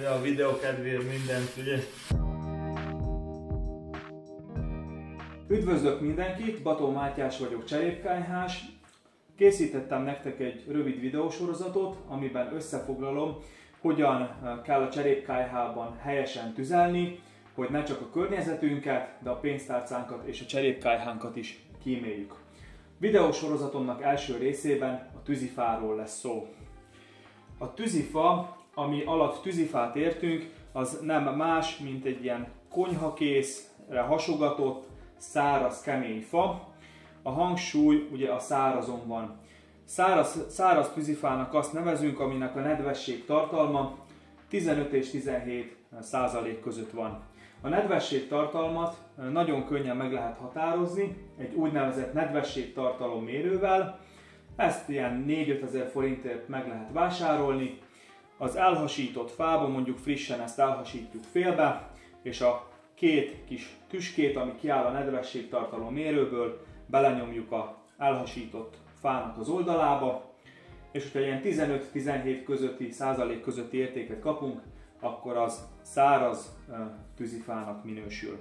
A videó kedvéért mindent, ugye? Üdvözlök mindenkit, Bató Mátyás vagyok, cserépkályhás. Készítettem nektek egy rövid videósorozatot, amiben összefoglalom, hogyan kell a cserépkályhában helyesen tüzelni, hogy ne csak a környezetünket, de a pénztárcánkat és a cserépkályhánkat is kíméljük. Videósorozatomnak első részében a tűzifáról lesz szó. A tűzifa, ami alatt tűzifát értünk, az nem más, mint egy ilyen konyhakészre hasogatott, száraz, kemény fa. A hangsúly ugye a szárazon van. Száraz tűzifának azt nevezünk, aminek a nedvesség tartalma 15 és 17% között van. A nedvesség tartalmat nagyon könnyen meg lehet határozni egy úgynevezett nedvességtartalom mérővel. Ezt ilyen 4-5 ezer forintért meg lehet vásárolni. Az elhasított fába, mondjuk frissen ezt elhasítjuk félbe, és a két kis tüskét, ami kiáll a nedvességtartalom mérőből, belenyomjuk az elhasított fának az oldalába, és hogyha ilyen 15-17 közötti százalék közötti értéket kapunk, akkor az száraz tűzifának minősül.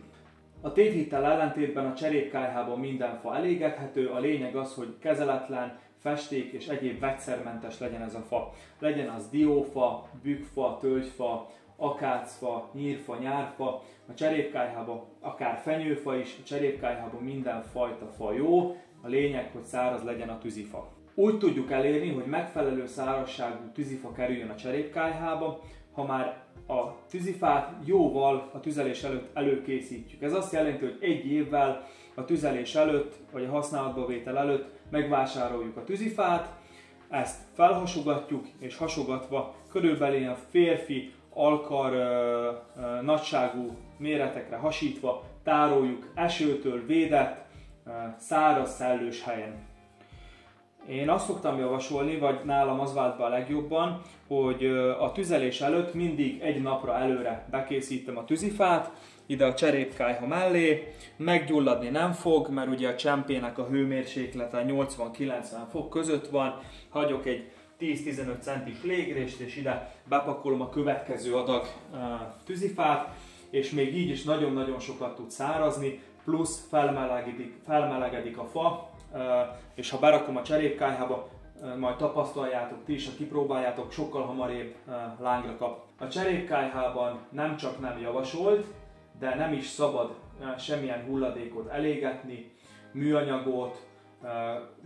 A tévhittel ellentétben a cserépkályhában minden fa elégethető, a lényeg az, hogy kezeletlen, festék és egyéb vegyszermentes legyen ez a fa. Legyen az diófa, bükkfa, tölgyfa, akácfa, nyírfa, nyárfa, a cserépkályhában akár fenyőfa is, a cserépkályhában minden fajta fa jó, a lényeg, hogy száraz legyen a tűzifa. Úgy tudjuk elérni, hogy megfelelő szárazságú tűzifa kerüljön a cserépkályhába, ha már a tűzifát jóval a tüzelés előtt előkészítjük. Ez azt jelenti, hogy egy évvel a tüzelés előtt, vagy a használatba vétel előtt megvásároljuk a tűzifát, ezt felhasogatjuk, és hasogatva körülbelül ilyen férfi alkar nagyságú méretekre hasítva tároljuk esőtől védett, száraz, szellős helyen. Én azt szoktam javasolni, vagy nálam az vált be a legjobban, hogy a tüzelés előtt mindig egy napra előre bekészítem a tűzifát, ide a cserépkályha mellé, meggyulladni nem fog, mert ugye a csempének a hőmérséklete 80-90 fok között van, hagyok egy 10-15 centis légrést, és ide bepakolom a következő adag tűzifát, és még így is nagyon-nagyon sokat tud szárazni, plusz felmelegedik a fa, és ha berakom a cserépkályhába, majd tapasztaljátok ti is, ha kipróbáljátok, sokkal hamarabb lángra kap. A cserépkályhában nem csak nem javasolt, de nem is szabad semmilyen hulladékot elégetni, műanyagot,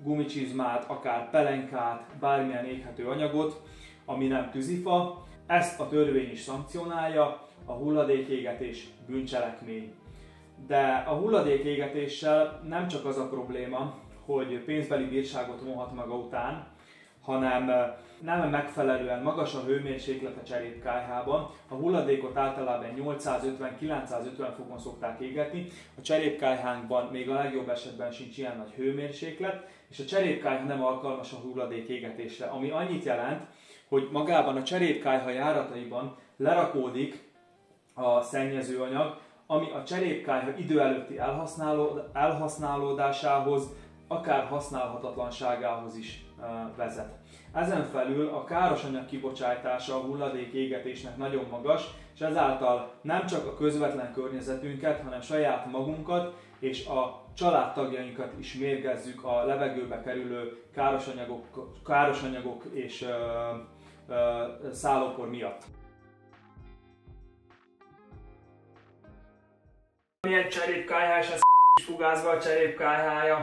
gumicsizmát, akár pelenkát, bármilyen éghető anyagot, ami nem tűzifa. Ezt a törvény is szankcionálja, a hulladékégetés bűncselekmény. De a hulladékégetéssel nem csak az a probléma, hogy pénzbeli bírságot vonhat maga után, hanem nem megfelelően magas a hőmérséklet a cserépkályhában. A hulladékot általában 850-950 fokon szokták égetni, a cserépkályhánkban még a legjobb esetben sincs ilyen nagy hőmérséklet, és a cserépkályha nem alkalmas a hulladék égetésre, ami annyit jelent, hogy magában a cserépkályha járataiban lerakódik a szennyezőanyag, ami a cserépkályha idő előtti elhasználódásához, akár használhatatlanságához is vezet. Ezen felül a károsanyag kibocsátása a hulladék égetésnek nagyon magas, és ezáltal nem csak a közvetlen környezetünket, hanem saját magunkat és a családtagjainkat is mérgezzük a levegőbe kerülő károsanyagok és szállópor miatt. Milyen cserépkályhás, ez fugázva a cserépkályhája.